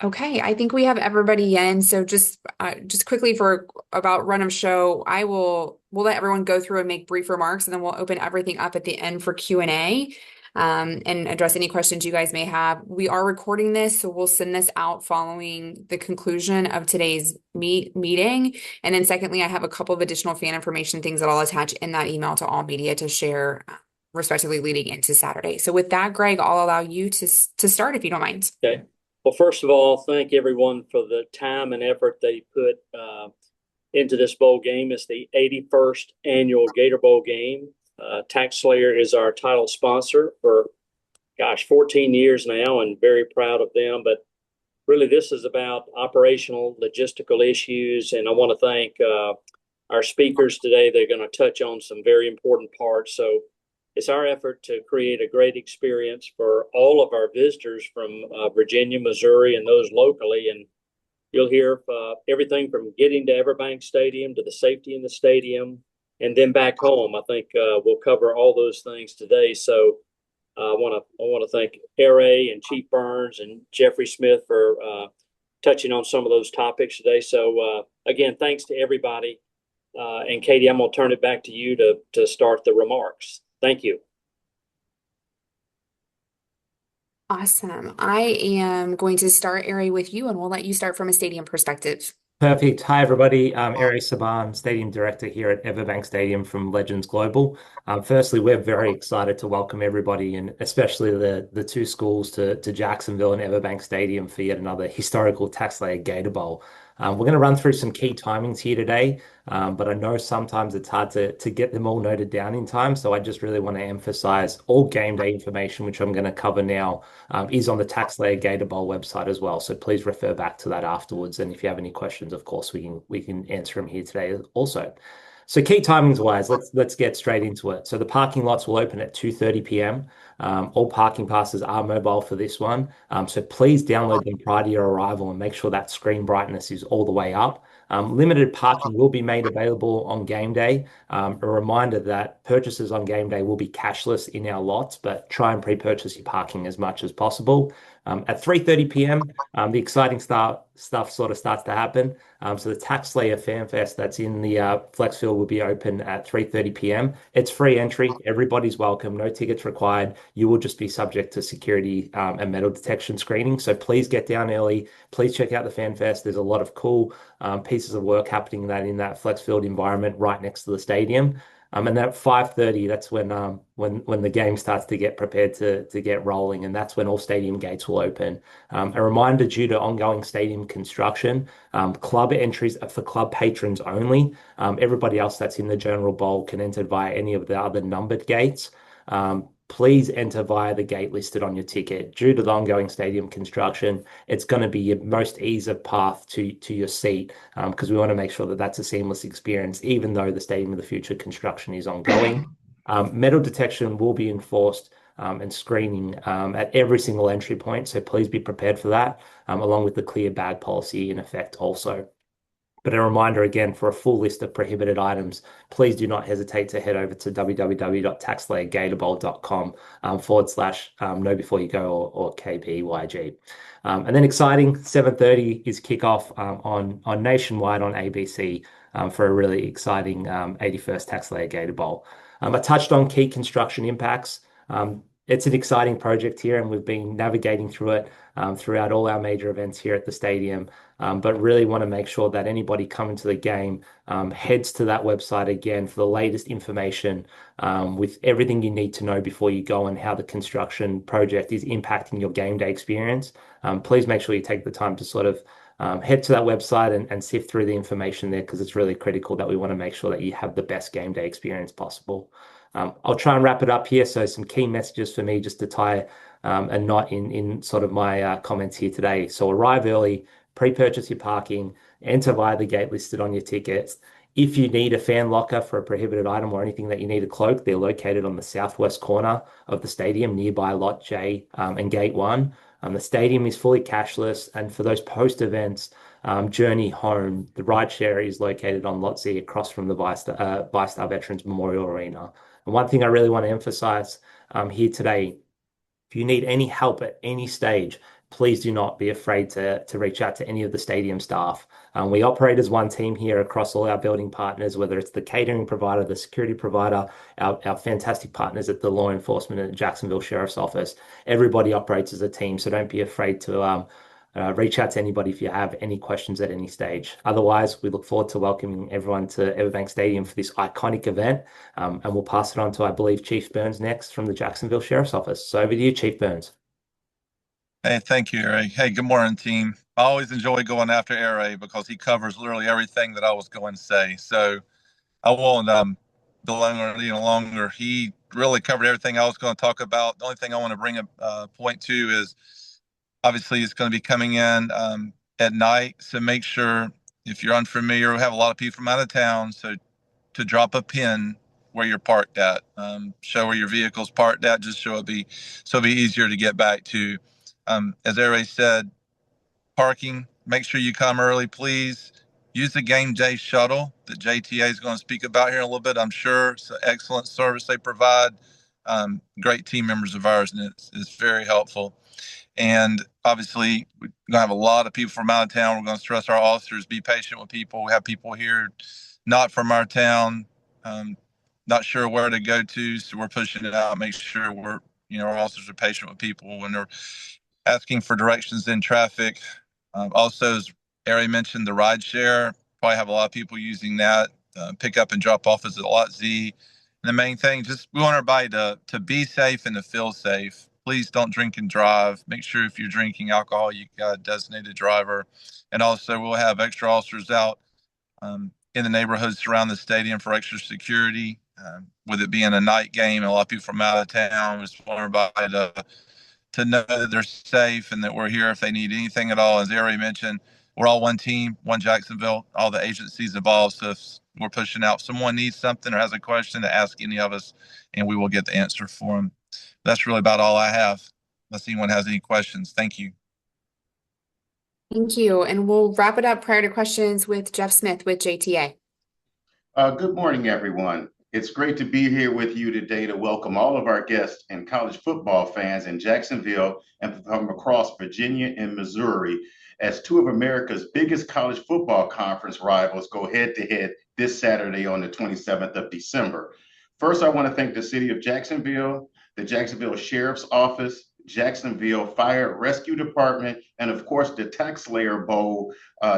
Okay, I think we have everybody in. So just quickly for about run of show, we'll let everyone go through and make brief remarks, and then we'll open everything up at the end for Q&A, and address any questions you guys may have. We are recording this, so we'll send this out following the conclusion of today's meeting. And then secondly, I have a couple of additional fan information things that I'll attach in that email to all media to share, respectively leading into Saturday. So with that, Greg, I'll allow you to start if you don't mind. Okay. Well, first of all, thank everyone for the time and effort they put into this bowl game. It's the 81st annual Gator Bowl game. TaxSlayer is our title sponsor for, 14 years now, and very proud of them. But really, this is about operational, logistical issues, and I want to thank our speakers today. They're going to touch on some very important parts. So it's our effort to create a great experience for all of our visitors from Virginia, Missouri, and those locally. And you'll hear everything from getting to Everbank Stadium to the safety in the stadium and then back home. I think we'll cover all those things today. So I want to thank R.A. and Chief Burns and Jeffrey Smith for touching on some of those topics today. So again, thanks to everybody. And Katie, I'm going to turn it back to you to start the remarks. Thank you. Awesome. I am going to start, Ari, with you, and we'll let you start from a stadium perspective. Perfect. Hi, everybody. I'm Ari Saban, Stadium Director here at Everbank Stadium from Legends Global. Firstly, we're very excited to welcome everybody, and especially the two schools to Jacksonville and Everbank Stadium for yet another historical TaxSlayer Gator Bowl. We're going to run through some key timings here today, but I know sometimes it's hard to get them all noted down in time. So I just really want to emphasize all game day information, which I'm going to cover now, is on the TaxSlayer Gator Bowl website as well. So please refer back to that afterwards. And if you have any questions, of course, we can answer them here today also. So key timings wise, let's get straight into it. So the parking lots will open at 2:30 p.m. All parking passes are mobile for this one. So please download them prior to your arrival and make sure that screen brightness is all the way up. Limited parking will be made available on game day. A reminder that purchases on game day will be cashless in our lots, but try and pre-purchase your parking as much as possible. At 3:30 p.m., the exciting stuff sort of starts to happen. So the TaxSlayer Fan Fest that's in the Flex Field will be open at 3:30 p.m. It's free entry. Everybody's welcome. No tickets required. You will just be subject to security and metal detection screening. So please get down early. Please check out the Fan Fest. There's a lot of cool pieces of work happening in that Flex Field environment right next to the stadium. And at 5:30, that's when the game starts to get prepared to get rolling, and that's when all stadium gates will open. A reminder, due to ongoing stadium construction, club entries are for club patrons only. Everybody else that's in the general bowl can enter via any of the other numbered gates. Please enter via the gate listed on your ticket. Due to the ongoing stadium construction, it's going to be your most easy path to your seat, because we want to make sure that that's a seamless experience, even though the Stadium of the Future construction is ongoing. Metal detection will be enforced and screening at every single entry point, so please be prepared for that, along with the clear bag policy in effect also. But a reminder again, for a full list of prohibited items, please do not hesitate to head over to www.taxslayergatorbowl.com /know before you go or KBYG. And then exciting, 7:30 is kickoff on nationwide on ABC for a really exciting 81st TaxSlayer Gator Bowl. I touched on key construction impacts. It's an exciting project here, and we've been navigating through it throughout all our major events here at the stadium. But really want to make sure that anybody coming to the game heads to that website again for the latest information with everything you need to know before you go and how the construction project is impacting your game day experience. Please make sure you take the time to sort of head to that website and sift through the information there, because it's really critical that we want to make sure that you have the best game day experience possible. I'll try and wrap it up here. So some key messages for me just to tie a knot in sort of my comments here today. So arrive early, pre-purchase your parking, enter via the gate listed on your tickets. If you need a fan locker for a prohibited item or anything that you need a cloak, they're located on the southwest corner of the stadium nearby Lot J and Gate 1. The stadium is fully cashless, and for those post-events journey home, the rideshare is located on Lot Z across from the ViStar Veterans Memorial Arena. And one thing I really want to emphasize here today, if you need any help at any stage, please do not be afraid to reach out to any of the stadium staff. We operate as one team here across all our building partners, whether it's the catering provider, the security provider, our fantastic partners at the law enforcement and Jacksonville Sheriff's Office. Everybody operates as a team, so don't be afraid to reach out to anybody if you have any questions at any stage. Otherwise, we look forward to welcoming everyone to Everbank Stadium for this iconic event. And we'll pass it on to, I believe, Chief Burns next from the Jacksonville Sheriff's Office. So over to you, Chief Burns. Hey, thank you, Ari. Hey, good morning, team. I always enjoy going after Ari because he covers literally everything that I was going to say. So I won't belong any longer. He really covered everything I was going to talk about. The only thing I want to bring a point to is obviously it's going to be coming in at night. So make sure if you're unfamiliar, we have a lot of people from out of town. So to drop a pin where you're parked at, show where your vehicle's parked at, just so it'll be easier to get back to. As Ari said, parking, make sure you come early, please. Use the game day shuttle that JTA is going to speak about here in a little bit, I'm sure. It's an excellent service they provide. Great team members of ours, and it's very helpful. And obviously, we're going to have a lot of people from out of town. We're going to stress our officers, be patient with people. We have people here not from our town, not sure where to go to, so we're pushing it out, make sure our officers are patient with people when they're asking for directions in traffic. Also, as Ari mentioned, the ride share, probably have a lot of people using that. Pick up and drop off is a lot Z. And the main thing, just we want everybody to be safe and to feel safe. Please don't drink and drive. Make sure if you're drinking alcohol, you got a designated driver. And also, we'll have extra officers out in the neighborhoods around the stadium for extra security. With it being a night game, a lot of people from out of town, just want everybody to know that they're safe and that we're here if they need anything at all. As Ari mentioned, we're all one team, one Jacksonville, all the agencies involved. So if we're pushing out, if someone needs something or has a question, to ask any of us, and we will get the answer for them. That's really about all I have, unless anyone has any questions. Thank you. Thank you. And we'll wrap it up prior to questions with Jeff Smith with JTA. Good morning, everyone. It's great to be here with you today to welcome all of our guests and college football fans in Jacksonville and from across Virginia and Missouri as two of America's biggest college football conference rivals go head-to-head this Saturday on the 27th of December. First, I want to thank the City of Jacksonville, the Jacksonville Sheriff's Office, Jacksonville Fire Rescue Department, and of course the TaxSlayer Bowl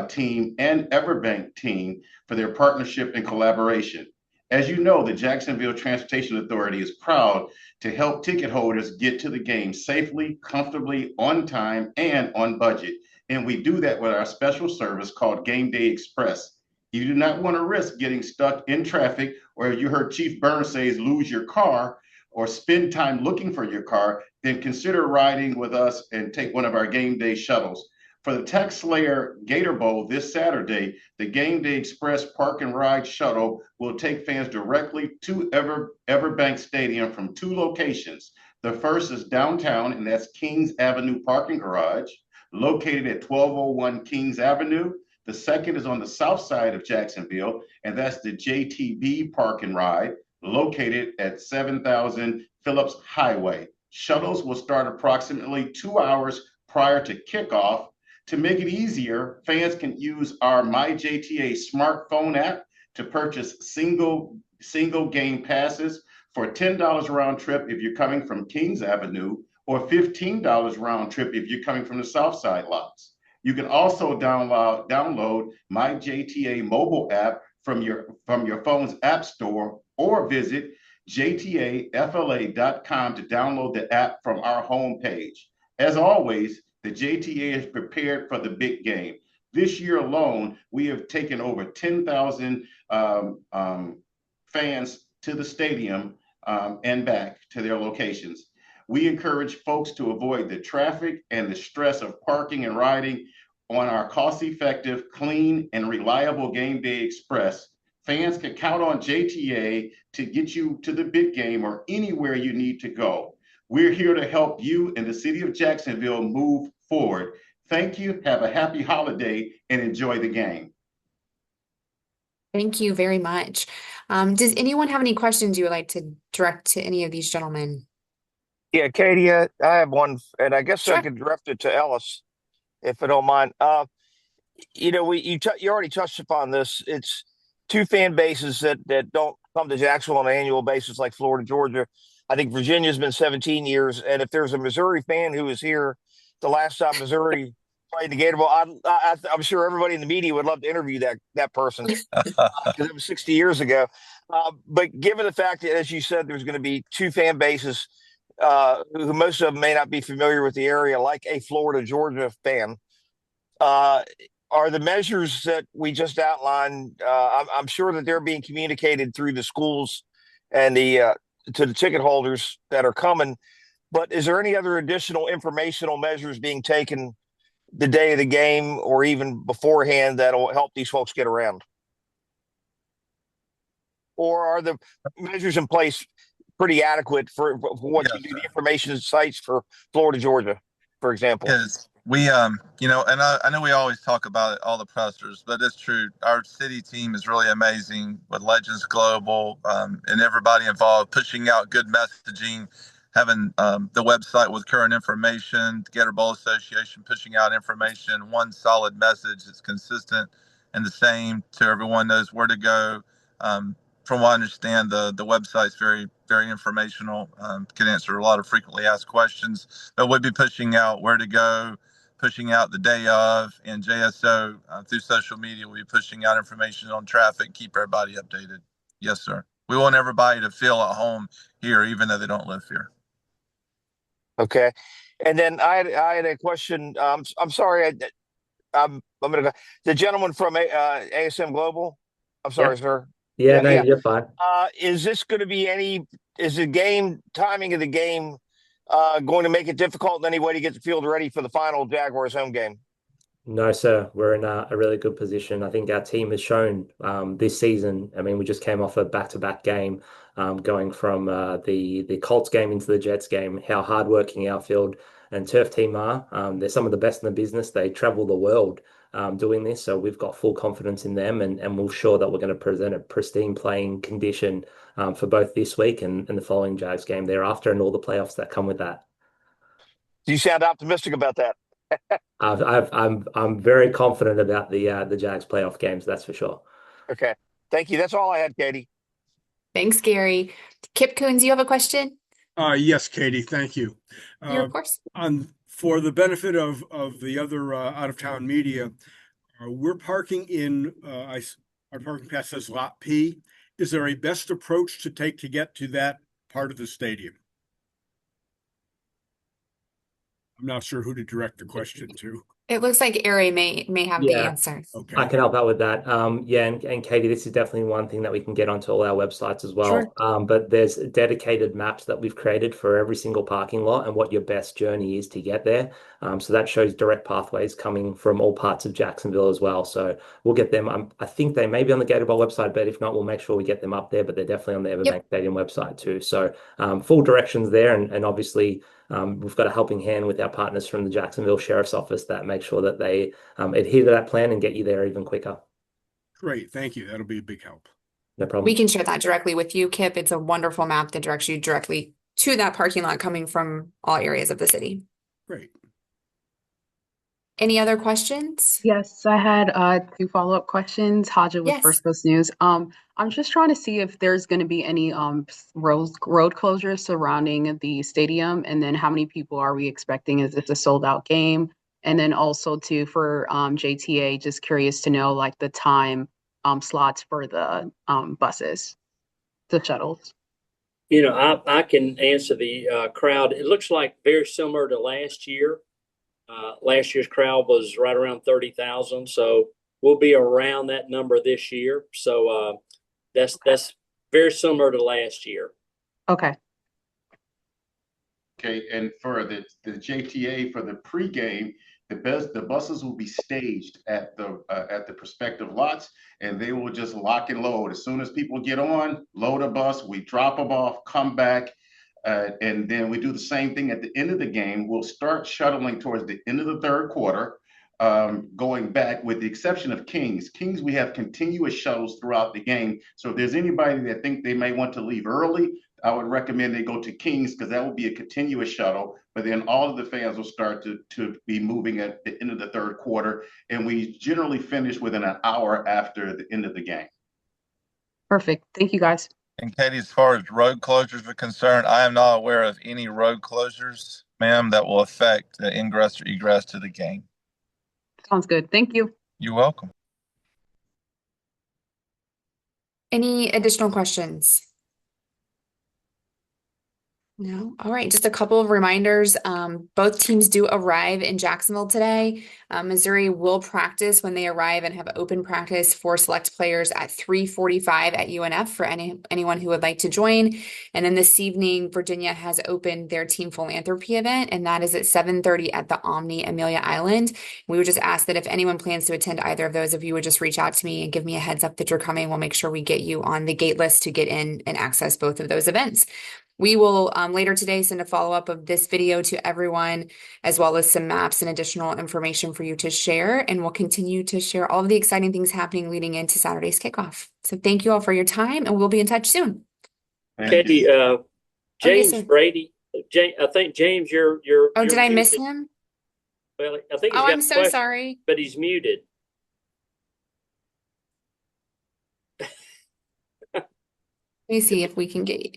team and Everbank team for their partnership and collaboration. As you know, the Jacksonville Transportation Authority is proud to help ticket holders get to the game safely, comfortably, on time, and on budget. And we do that with our special service called Game Day Express. You do not want to risk getting stuck in traffic, or you heard Chief Burns say lose your car or spend time looking for your car, then consider riding with us and take one of our game day shuttles. For the TaxSlayer Gator Bowl this Saturday, the Game Day Express Park and Ride Shuttle will take fans directly to Everbank Stadium from two locations. The first is downtown, and that's Kings Avenue Parking Garage, located at 1201 Kings Avenue. The second is on the south side of Jacksonville, and that's the JTB Park and Ride, located at 7000 Phillips Highway. Shuttles will start approximately 2 hours prior to kickoff. To make it easier, fans can use our MyJTA smartphone app to purchase single game passes for $10 round trip if you're coming from Kings Avenue, or $15 round trip if you're coming from the south side lots. You can also download MyJTA mobile app from your phone's app store, or visit jtafla.com to download the app from our homepage. As always, the JTA is prepared for the big game. This year alone, we have taken over 10,000 fans to the stadium and back to their locations. We encourage folks to avoid the traffic and the stress of parking and riding on our cost-effective, clean, and reliable Game Day Express. Fans can count on JTA to get you to the big game or anywhere you need to go. We're here to help you and the City of Jacksonville move forward. Thank you, have a happy holiday, and enjoy the game. Thank you very much. Does anyone have any questions you would like to direct to any of these gentlemen? Yeah, Katie, I have one, and I guess I Sure. could direct it to Ellis if I don't mind. You already touched upon this. It's two fan bases that don't come to Jacksonville on an annual basis like Florida, Georgia. I think Virginia's been 17 years, and if there's a Missouri fan who was here the last time Missouri played the Gator Bowl, I'm sure everybody in the media would love to interview that person because it was 60 years ago. But given the fact that, as you said, there's going to be two fan bases who most of them may not be familiar with the area, like a Florida Georgia fan. Uh, are the measures that we just outlined? I'm sure that they're being communicated through the schools and the to the ticket holders that are coming. But is there any other additional informational measures being taken the day of the game or even beforehand that'll help these folks get around? Or are the measures in place pretty adequate for what you Yes, do, the sir. information sites for Florida, Georgia, for example? Because we, and I know we always talk about it, all the pressers, but it's true. Our city team is really amazing with Legends Global, and everybody involved pushing out good messaging, having the website with current information, the Gator Bowl Association pushing out information, one solid message that's consistent and the same to everyone knows where to go. From what I understand, the website's very informational. Can answer a lot of frequently asked questions. But we'll be pushing out where to go, pushing out the day of, and JSO through social media. We'll be pushing out information on traffic, keep everybody updated. Yes, sir. We want everybody to feel at home here, even though they don't live here. Okay. And then I had a question. I'm sorry. I'm going to go. The gentleman from ASM Global. I'm sorry, Yeah. sir. Yeah, Yeah, no, yeah. you're fine. Is this going to be is the timing of the game going to make it difficult in any way to get the field ready for the final Jaguars home game? No, sir. We're in a really good position. I think our team has shown this season. I mean, we just came off a back-to-back game, going from the Colts game into the Jets game. How hardworking our field and turf team are. They're some of the best in the business. They travel the world doing this, so we've got full confidence in them, and we're sure that we're going to present a pristine playing condition for both this week and the following Jags game thereafter, and all the playoffs that come with that. Do you sound optimistic about that? I'm very confident about the Jags playoff games. That's for sure. Okay. Thank you. That's all I had, Katie. Thanks, Gary. Kip Coons, you have a question? Yes, Katie, thank you. You're, of course. For the benefit of the other out of town media, we're parking in our parking pass says Lot P. Is there a best approach to take to get to that part of the stadium? I'm not sure who to direct the question to. It looks like Ari may have the Yeah. answer. Okay. I can help out with that. Yeah, and Katie, this is definitely one thing that we can get onto all our websites as Sure. well. But there's dedicated maps that we've created for every single parking lot and what your best journey is to get there. So that shows direct pathways coming from all parts of Jacksonville as well. So we'll get them. I think they may be on the Gator Bowl website, but if not, we'll make sure we get them up there. But they're definitely on the Yep. Everbank Stadium website too. So full directions there, and obviously we've got a helping hand with our partners from the Jacksonville Sheriff's Office that make sure that they adhere to that plan and get you there even quicker. Great. Thank you. That'll be a big help. No problem. We can share that directly with you, Kip. It's a wonderful map that directs you directly to that parking lot coming from all areas of the city. Great. Any other questions? Yes, I had two follow-up questions. Haja with Yes. First Coast News. I'm just trying to see if there's going to be any road closures surrounding the stadium, and then how many people are we expecting? Is this a sold-out game? And then also too for JTA, just curious to know like the time slots for the buses, the shuttles. I can answer the crowd. It looks like very similar to last year. Last year's crowd was right around 30,000, so we'll be around that number this year. So that's very similar to last year. Okay. Okay, and for the JTA for the pregame, the buses will be staged at the prospective lots, and they will just lock and load. As soon as people get on, load a bus, we drop them off, come back, and then we do the same thing at the end of the game. We'll start shuttling towards the end of the third quarter, going back with the exception of Kings. Kings, we have continuous shuttles throughout the game. So if there's anybody that think they may want to leave early, I would recommend they go to Kings because that will be a continuous shuttle. But then all of the fans will start to be moving at the end of the third quarter. And we generally finish within an hour after the end of the game. Perfect. Thank you, guys. And Katie, as far as road closures are concerned, I am not aware of any road closures, ma'am, that will affect the ingress or egress to the game. Sounds good. Thank you. You're welcome. Any additional questions? No. All right. Just a couple of reminders. Both teams do arrive in Jacksonville today. Missouri will practice when they arrive and have open practice for select players at 3:45 at UNF for anyone who would like to join. And then this evening, Virginia has opened their team philanthropy event, and that is at 7:30 at the Omni Amelia Island. We would just ask that if anyone plans to attend either of those, if you would just reach out to me and give me a heads up that you're coming, we'll make sure we get you on the gate list to get in and access both of those events. We will later today send a follow-up of this video to everyone, as well as some maps and additional information for you to share. And we'll continue to share all of the exciting things happening leading into Saturday's kickoff. So thank you all for your time, and we'll be in touch soon. Katie, James sir. Brady, I think James, you're Oh, did I muted. miss him? Well, I think he's Oh, got I'm a so question, sorry. but he's muted. Let me see if we can get you.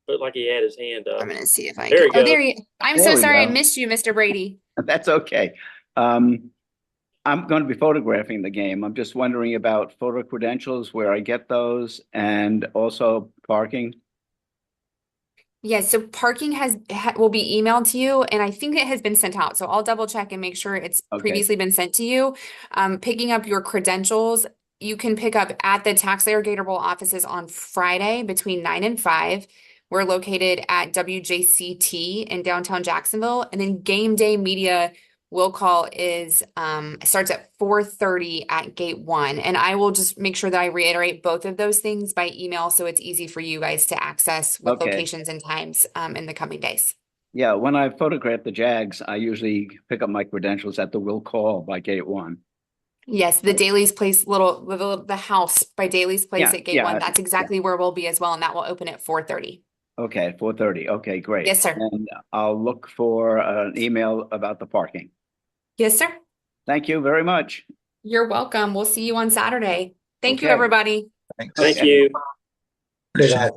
Looked like he had his hand up. I'm going to see if I There can. you Oh, go. there you. I'm There so we sorry I go. missed you, Mr. Brady. That's okay. I'm going to be photographing the game. I'm just wondering about photo credentials, where I get those, and also parking. Yes, so parking will be emailed to you, and I think it has been sent out. So I'll double check and make sure it's Okay. previously been sent to you. Picking up your credentials, you can pick up at the TaxSlayer Gator Bowl offices on Friday between 9 and 5. We're located at WJCT in downtown Jacksonville, and then game day media will call starts at 4:30 at gate 1. And I will just make sure that I reiterate both of those things by email so it's easy for you guys to access with Okay. locations and times in the coming days. Yeah, when I photograph the Jags, I usually pick up my credentials at the will call by gate 1. Yes, the Daly's Place the house by Daly's Place Yeah, at gate yeah, 1. That's exactly where we'll be as well, and that will open at 4:30. Okay, 4:30. Okay, great. Yes, sir. And I'll look for an email about the parking. Yes, sir. Thank you very much. You're welcome. We'll see you on Saturday. Thank you, Okay. everybody. Thanks. Thank Okay. you. Appreciate it.